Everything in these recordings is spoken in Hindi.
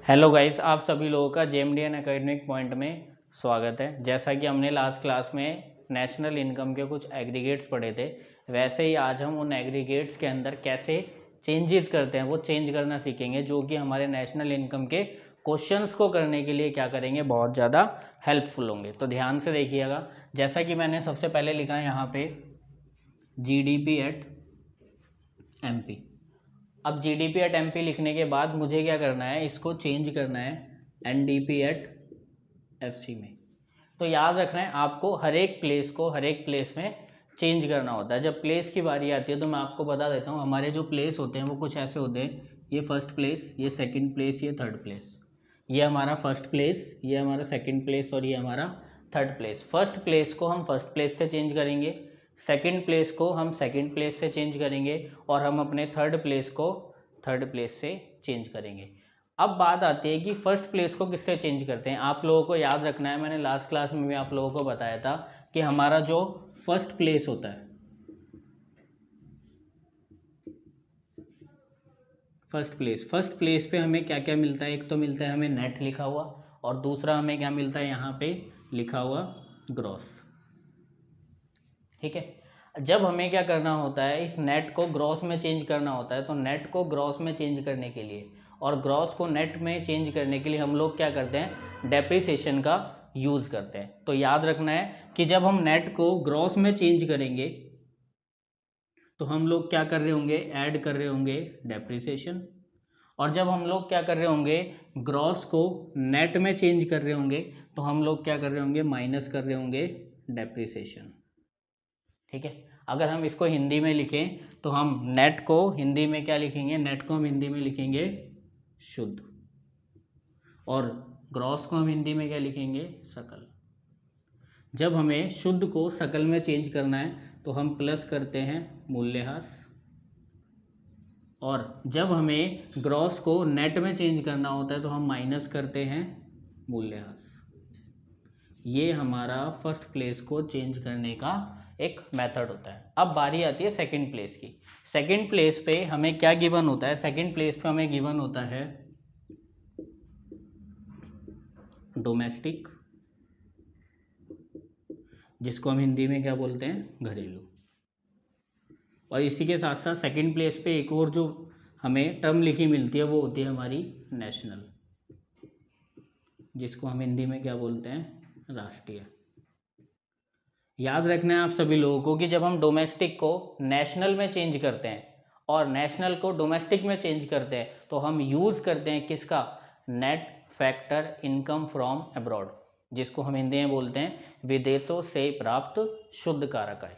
हेलो गाइस, आप सभी लोगों का जेएमडीएन एकेडमिक पॉइंट में स्वागत है। जैसा कि हमने लास्ट क्लास में नेशनल इनकम के कुछ एग्रीगेट्स पढ़े थे, वैसे ही आज हम उन एग्रीगेट्स के अंदर कैसे चेंजेस करते हैं वो चेंज करना सीखेंगे, जो कि हमारे नेशनल इनकम के क्वेश्चंस को करने के लिए क्या करेंगे, बहुत ज़्यादा हेल्पफुल होंगे। तो ध्यान से देखिएगा। जैसा कि मैंने सबसे पहले लिखा है यहाँ पे जीडीपी एट एमपी। अब जीडीपी एट एमपी लिखने के बाद मुझे क्या करना है, इसको चेंज करना है एनडीपी एट एफसी में। तो याद रखना है आपको हर एक प्लेस को हर एक प्लेस में चेंज करना होता है। जब प्लेस की बारी आती है तो मैं आपको बता देता हूँ, हमारे जो प्लेस होते हैं वो कुछ ऐसे होते हैं। ये फर्स्ट प्लेस, ये सेकंड प्लेस, ये थर्ड प्लेस। ये हमारा फर्स्ट प्लेस, ये हमारा सेकंड प्लेस और ये हमारा थर्ड प्लेस। फर्स्ट प्लेस को हम फर्स्ट प्लेस से चेंज करेंगे, सेकंड प्लेस को हम सेकंड प्लेस से चेंज करेंगे और हम अपने थर्ड प्लेस को थर्ड प्लेस से चेंज करेंगे। अब बात आती है कि फर्स्ट प्लेस को किससे चेंज करते हैं। आप लोगों को याद रखना है, मैंने लास्ट क्लास में भी आप लोगों को बताया था कि हमारा जो फर्स्ट प्लेस होता है, फर्स्ट प्लेस पे हमें क्या क्या मिलता है। एक तो मिलता है हमें नेट लिखा हुआ, और दूसरा हमें क्या मिलता है, यहाँ पे लिखा हुआ ग्रॉस। ठीक है। जब हमें क्या करना होता है, इस नेट को ग्रॉस में चेंज करना होता है, तो नेट को ग्रॉस में चेंज करने के लिए और ग्रॉस को नेट में चेंज करने के लिए हम लोग क्या करते हैं, डेप्रिसिएशन का यूज़ करते हैं। तो याद रखना है कि जब हम नेट को ग्रॉस में चेंज करेंगे तो हम लोग क्या कर रहे होंगे, ऐड कर रहे होंगे डेप्रिसिएशन। और जब हम लोग क्या कर रहे होंगे, ग्रॉस को नेट में चेंज कर रहे होंगे, तो हम लोग क्या कर रहे होंगे, माइनस कर रहे होंगे डेप्रिसिएशन। ठीक है। अगर हम इसको हिंदी में लिखें तो हम नेट को हिंदी में क्या लिखेंगे, नेट को हम हिंदी में लिखेंगे शुद्ध, और ग्रॉस को हम हिंदी में क्या लिखेंगे, सकल। जब हमें शुद्ध को सकल में चेंज करना है तो हम प्लस करते हैं मूल्यह्रास, और जब हमें ग्रॉस को नेट में चेंज करना होता है तो हम माइनस करते हैं मूल्यह्रास। ये हमारा फर्स्ट प्लेस को चेंज करने का एक मेथड होता है। अब बारी आती है सेकंड प्लेस की। सेकंड प्लेस पे हमें क्या गिवन होता है, सेकंड प्लेस पे हमें गिवन होता है डोमेस्टिक, जिसको हम हिंदी में क्या बोलते हैं, घरेलू। और इसी के साथ साथ सेकंड प्लेस पे एक और जो हमें टर्म लिखी मिलती है वो होती है हमारी नेशनल, जिसको हम हिंदी में क्या बोलते हैं, राष्ट्रीय। याद रखना है आप सभी लोगों को कि जब हम डोमेस्टिक को नेशनल में चेंज करते हैं और नेशनल को डोमेस्टिक में चेंज करते हैं तो हम यूज़ करते हैं किसका, net factor income from abroad, जिसको हम हिंदी में बोलते हैं विदेशों से प्राप्त शुद्ध कारक आय।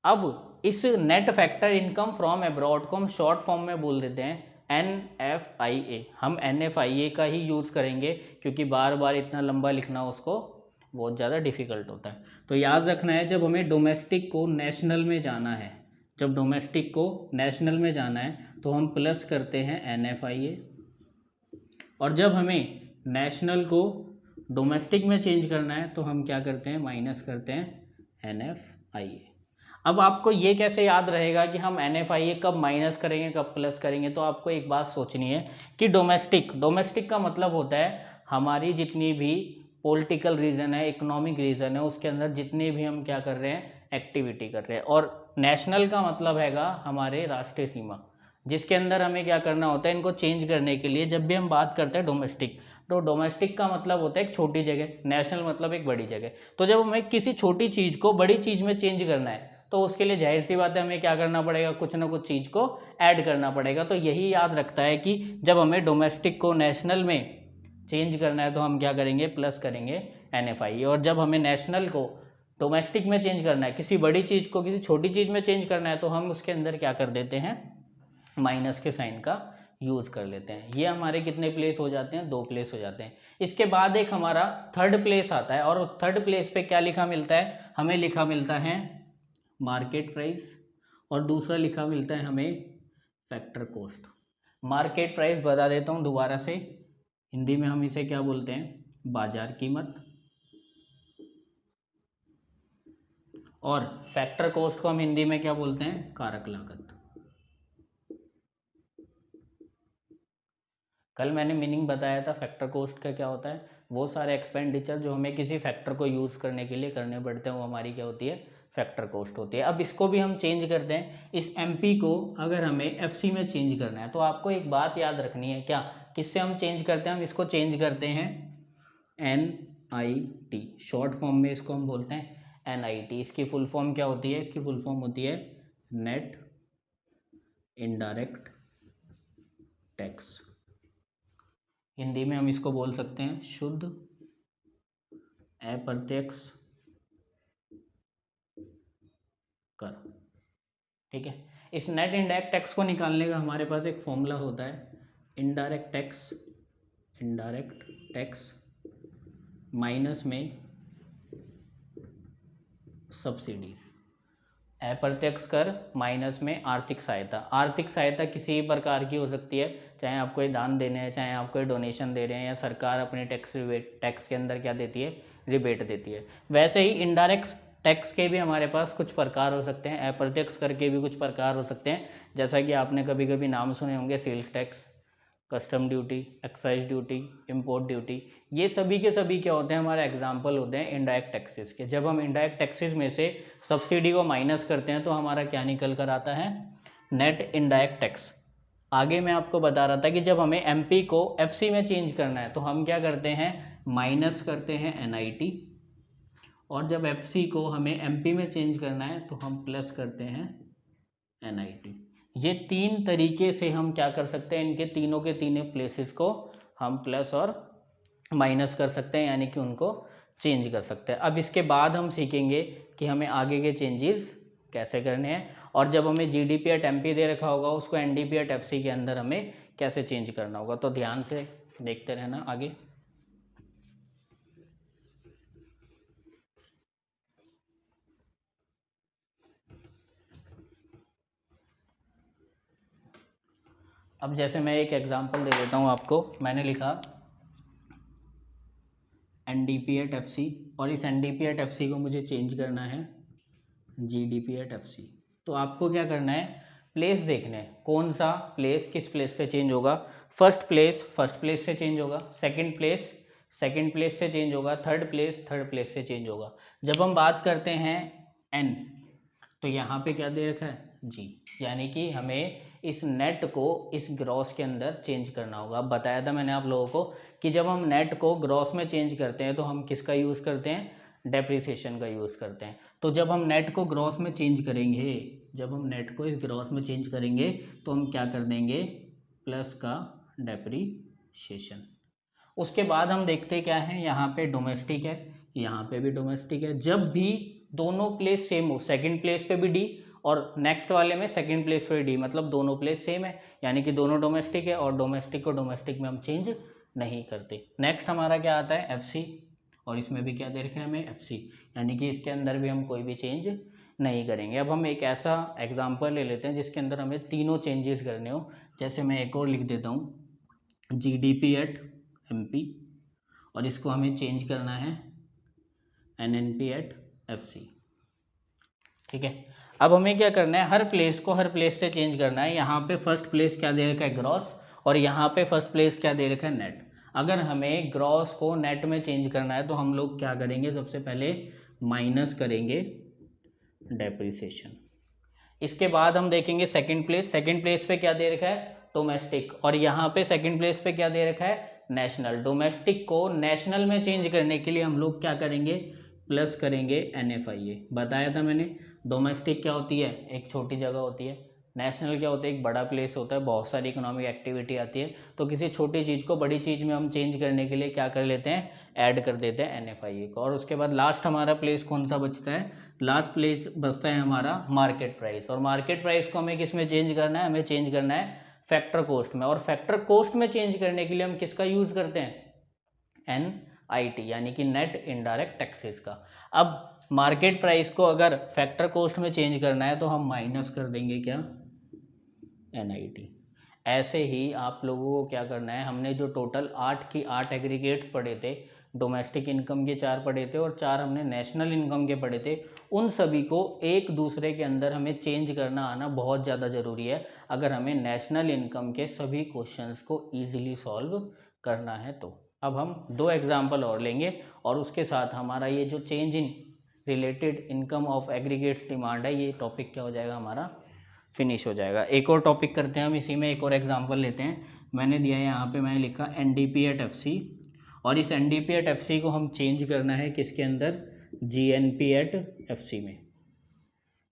अब इस net factor income from abroad को हम शॉर्ट फॉर्म में बोल देते हैं NFIA। हम NFIA का ही यूज़ करेंगे क्योंकि बार बार इतना लंबा लिखना उसको बहुत ज़्यादा डिफिकल्ट होता है। तो याद रखना है, जब हमें डोमेस्टिक को नेशनल में जाना है, जब डोमेस्टिक को नेशनल में जाना है तो हम प्लस करते हैं NFIA, और जब हमें नेशनल को डोमेस्टिक में चेंज करना है तो हम क्या करते हैं, माइनस करते हैं NFIA। अब आपको ये कैसे याद रहेगा कि हम NFIA कब माइनस करेंगे कब प्लस करेंगे, तो आपको एक बात सोचनी है कि डोमेस्टिक का मतलब होता है हमारी जितनी भी पॉलिटिकल रीजन है, इकोनॉमिक रीजन है, उसके अंदर जितने भी हम क्या कर रहे हैं, एक्टिविटी कर रहे हैं। और नेशनल का मतलब हैगा हमारे राष्ट्रीय सीमा, जिसके अंदर हमें क्या करना होता है, इनको चेंज करने के लिए जब भी हम बात करते हैं डोमेस्टिक, तो डोमेस्टिक का मतलब होता है एक छोटी जगह, नेशनल मतलब एक बड़ी जगह। तो जब हमें किसी छोटी चीज़ को बड़ी चीज़ में चेंज करना है तो उसके लिए जाहिर सी बात है हमें क्या करना पड़ेगा, कुछ ना कुछ चीज़ को ऐड करना पड़ेगा। तो यही याद रखता है कि जब हमें डोमेस्टिक को नेशनल में चेंज करना है तो हम क्या करेंगे, प्लस करेंगे NFIA, और जब हमें नेशनल को डोमेस्टिक में चेंज करना है, किसी बड़ी चीज़ को किसी छोटी चीज़ में चेंज करना है, तो हम उसके अंदर क्या कर देते हैं, माइनस के साइन का यूज़ कर लेते हैं। ये हमारे कितने प्लेस हो जाते हैं, 2 प्लेस हो जाते हैं। इसके बाद एक हमारा थर्ड प्लेस आता है, और थर्ड प्लेस पे क्या लिखा मिलता है, हमें लिखा मिलता है मार्केट प्राइस, और दूसरा लिखा मिलता है हमें फैक्टर कॉस्ट। मार्केट प्राइस बता देता हूँ दोबारा से, हिंदी में हम इसे क्या बोलते हैं, बाजार कीमत, और फैक्टर कॉस्ट को हम हिंदी में क्या बोलते हैं, कारक लागत। कल मैंने मीनिंग बताया था फैक्टर कॉस्ट का क्या होता है, वो सारे एक्सपेंडिचर जो हमें किसी फैक्टर को यूज़ करने के लिए करने पड़ते हैं वो हमारी क्या होती है, फैक्टर कॉस्ट होती है। अब इसको भी हम चेंज करते हैं, इस MP को अगर हमें FC में चेंज करना है तो आपको एक बात याद रखनी है, क्या, किससे हम चेंज करते हैं, हम इसको चेंज करते हैं NIT, शॉर्ट फॉर्म में इसको हम बोलते हैं NIT। इसकी फुल फॉर्म क्या होती है, इसकी फुल फॉर्म होती है नेट इनडायरेक्ट टैक्स। हिंदी में हम इसको बोल सकते हैं शुद्ध अप्रत्यक्ष कर। ठीक है, इस नेट इनडायरेक्ट टैक्स को निकालने का हमारे पास एक फॉर्मूला होता है, इनडायरेक्ट टैक्स माइनस में सब्सिडीज, अप्रत्यक्ष कर माइनस में आर्थिक सहायता। आर्थिक सहायता किसी भी प्रकार की हो सकती है, चाहे आप कोई दान देने हैं, चाहे आप कोई डोनेशन दे रहे हैं, या सरकार अपने टैक्स के अंदर क्या देती है, रिबेट देती है। वैसे ही इनडायरेक्ट टैक्स के भी हमारे पास कुछ प्रकार हो सकते हैं, अप्रत्यक्ष कर के भी कुछ प्रकार हो सकते हैं, जैसा कि आपने कभी कभी नाम सुने होंगे, sales tax, custom duty, excise duty, import duty. ये सभी के सभी क्या होते हैं, हमारे एग्जाम्पल होते हैं इनडायरेक्ट टैक्सेस के। जब हम इनडायरेक्ट टैक्सेस में से सब्सिडी को माइनस करते हैं तो हमारा क्या निकल कर आता है, नेट इनडायरेक्ट टैक्स। आगे मैं आपको बता रहा था कि जब हमें MP को FC में चेंज करना है तो हम क्या करते हैं, माइनस करते हैं NIT, और जब FC को हमें MP में चेंज करना है तो हम प्लस करते हैं NIT। ये तीन तरीके से हम क्या कर सकते हैं, इनके तीनों के तीनों प्लेसेस को हम प्लस और माइनस कर सकते हैं, यानी कि उनको चेंज कर सकते हैं। अब इसके बाद हम सीखेंगे कि हमें आगे के चेंजेस कैसे करने हैं, और जब हमें GDP एट MP दे रखा होगा उसको NDP एट FC के अंदर हमें कैसे चेंज करना होगा। तो ध्यान से देखते रहना आगे। अब जैसे मैं एक एग्जांपल दे देता हूँ आपको, मैंने लिखा NDP एट FC, और इस NDP एट FC को मुझे चेंज करना है GDP एट FC। तो आपको क्या करना है, प्लेस देखना है, कौन सा प्लेस किस प्लेस से चेंज होगा। फर्स्ट प्लेस से चेंज होगा, सेकंड प्लेस से चेंज होगा, थर्ड प्लेस से चेंज होगा। जब हम बात करते हैं N, तो यहाँ पे क्या दे रखा है, G, यानी कि हमें इस नेट को इस ग्रॉस के अंदर चेंज करना होगा। अब बताया था मैंने आप लोगों को कि जब हम नेट को ग्रॉस में चेंज करते हैं तो हम किसका यूज़ करते हैं, डेप्रिसिएशन का यूज़ करते हैं। तो जब हम नेट को ग्रॉस में चेंज करेंगे, जब हम नेट को इस ग्रॉस में चेंज करेंगे तो हम क्या कर देंगे, प्लस का डेप्रिसिएशन। उसके बाद हम देखते क्या है, यहाँ पे डोमेस्टिक है, यहाँ पे भी डोमेस्टिक है। जब भी दोनों प्लेस सेम हो, सेकंड प्लेस पे भी D और नेक्स्ट वाले में सेकंड प्लेस पे D, मतलब दोनों प्लेस सेम है, यानी कि दोनों डोमेस्टिक है, और डोमेस्टिक को डोमेस्टिक में हम चेंज नहीं करते। नेक्स्ट हमारा क्या आता है, FC, और इसमें भी क्या दे रखा है हमें, FC, यानी कि इसके अंदर भी हम कोई भी चेंज नहीं करेंगे। अब हम एक ऐसा एग्जाम्पल ले लेते हैं जिसके अंदर हमें तीनों चेंजेस करने हो। जैसे मैं एक और लिख देता हूँ, GDP एट MP, और इसको हमें चेंज करना है NNP एट FC। ठीक है, अब हमें क्या करना है, हर प्लेस से चेंज करना है। यहाँ पे फर्स्ट प्लेस क्या दे रखा है, ग्रॉस, और यहाँ पे फर्स्ट प्लेस क्या दे रखा है, नेट। अगर हमें ग्रॉस को नेट में चेंज करना है तो हम लोग क्या करेंगे, सबसे पहले माइनस करेंगे डेप्रिसिएशन। इसके बाद हम देखेंगे सेकंड प्लेस पे क्या दे रखा है, डोमेस्टिक, और यहाँ पे सेकंड प्लेस पे क्या दे रखा है, नेशनल। डोमेस्टिक को नेशनल में चेंज करने के लिए हम लोग क्या करेंगे, प्लस करेंगे NFIA। बताया था मैंने, डोमेस्टिक क्या होती है, एक छोटी जगह होती है, नेशनल क्या होता है, एक बड़ा प्लेस होता है, बहुत सारी इकोनॉमिक एक्टिविटी आती है। तो किसी छोटी चीज़ को बड़ी चीज़ में हम चेंज करने के लिए क्या कर लेते हैं, ऐड कर देते हैं NFIA को। और उसके बाद लास्ट हमारा प्लेस कौन सा बचता है, लास्ट प्लेस बचता है हमारा मार्केट प्राइस। और मार्केट प्राइस को हमें किस में चेंज करना है, हमें चेंज करना है फैक्टर कॉस्ट में। और फैक्टर कॉस्ट में चेंज करने के लिए हम किसका यूज़ करते हैं, NIT, यानी कि नेट इनडायरेक्ट टैक्सेस का। अब मार्केट प्राइस को अगर फैक्टर कॉस्ट में चेंज करना है तो हम माइनस कर देंगे क्या, NIT। ऐसे ही आप लोगों को क्या करना है, हमने जो टोटल 8 की 8 एग्रीगेट्स पढ़े थे, डोमेस्टिक इनकम के 4 पढ़े थे और 4 हमने नेशनल इनकम के पढ़े थे, उन सभी को एक दूसरे के अंदर हमें चेंज करना आना बहुत ज़्यादा ज़रूरी है। अगर हमें नेशनल इनकम के सभी क्वेश्चंस को ईजिली सॉल्व करना है तो। अब हम 2 एग्जाम्पल और लेंगे और उसके साथ हमारा ये जो change in related income of aggregates demand है, ये टॉपिक क्या हो जाएगा हमारा, फिनिश हो जाएगा। एक और टॉपिक करते हैं हम इसी में, एक और एग्जांपल लेते हैं। मैंने दिया है यहाँ पे, मैंने लिखा NDP एट FC, और इस NDP एट FC को हम चेंज करना है किसके अंदर, GNP एट FC में।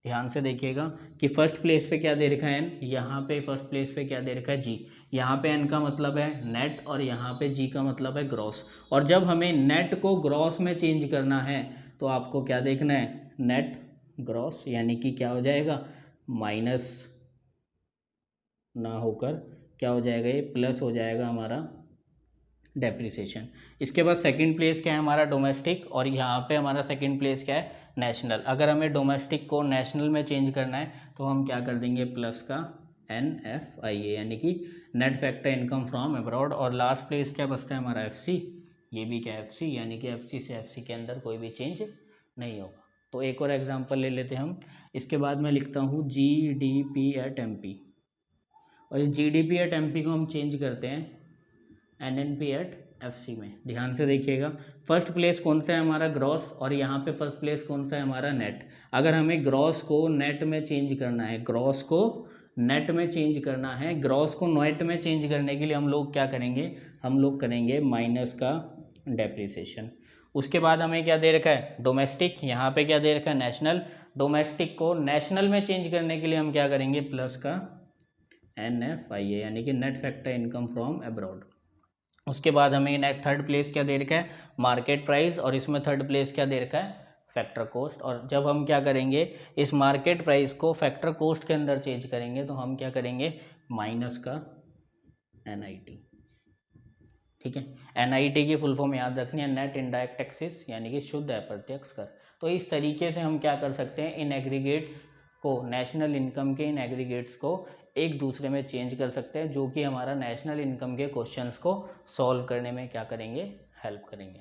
ध्यान से देखिएगा कि फर्स्ट प्लेस पे क्या दे रखा है N, यहाँ पे फर्स्ट प्लेस पे क्या दे रखा है G। यहाँ पे N का मतलब है नेट और यहाँ पे G का मतलब है ग्रॉस। और जब हमें नेट को ग्रॉस में चेंज करना है तो आपको क्या देखना है, नेट ग्रॉस, यानी कि क्या हो जाएगा, माइनस ना होकर क्या हो जाएगा, ये प्लस हो जाएगा हमारा डेप्रिसिएशन। इसके बाद सेकंड प्लेस क्या है हमारा, डोमेस्टिक, और यहाँ पे हमारा सेकंड प्लेस क्या है, नेशनल। अगर हमें डोमेस्टिक को नेशनल में चेंज करना है तो हम क्या कर देंगे, प्लस का NFIA, यानी कि net factor income from abroad. और लास्ट प्लेस क्या बचता है हमारा, FC, ये भी क्या FC, यानी कि FC से FC के अंदर कोई भी चेंज नहीं होगा। तो एक और एग्जाम्पल ले लेते हैं हम। इसके बाद मैं लिखता हूँ GDP एट MP, और इस GDP एट MP को हम चेंज करते हैं NNP एट FC में। ध्यान से देखिएगा, फर्स्ट प्लेस कौन सा है हमारा, ग्रॉस, और यहाँ पे फर्स्ट प्लेस कौन सा है हमारा, नेट। अगर हमें ग्रॉस को नेट में चेंज करना है, ग्रॉस को नेट में चेंज करना है, ग्रॉस को नेट में चेंज करने के लिए हम लोग क्या करेंगे, हम लोग करेंगे माइनस का डेप्रिसिएशन। उसके बाद हमें क्या दे रखा है, डोमेस्टिक, यहाँ पे क्या दे रखा है, नेशनल। डोमेस्टिक को नेशनल में चेंज करने के लिए हम क्या करेंगे, प्लस का NFIA, यानी कि net factor income from abroad. उसके बाद हमें थर्ड प्लेस क्या दे रखा है, मार्केट प्राइस, और इसमें थर्ड प्लेस क्या दे रखा है, फैक्टर कॉस्ट। और जब हम क्या करेंगे, इस मार्केट प्राइस को फैक्टर कॉस्ट के अंदर चेंज करेंगे तो हम क्या करेंगे, माइनस का NIT। ठीक है, NIT की फुल फॉर्म याद रखनी है, नेट इनडायरेक्ट टैक्सेस, यानी कि शुद्ध अप्रत्यक्ष कर। तो इस तरीके से हम क्या कर सकते हैं, इन एग्रीगेट्स को, नेशनल इनकम के इन एग्रीगेट्स को एक दूसरे में चेंज कर सकते हैं, जो कि हमारा नेशनल इनकम के क्वेश्चंस को सॉल्व करने में क्या करेंगे, हेल्प करेंगे।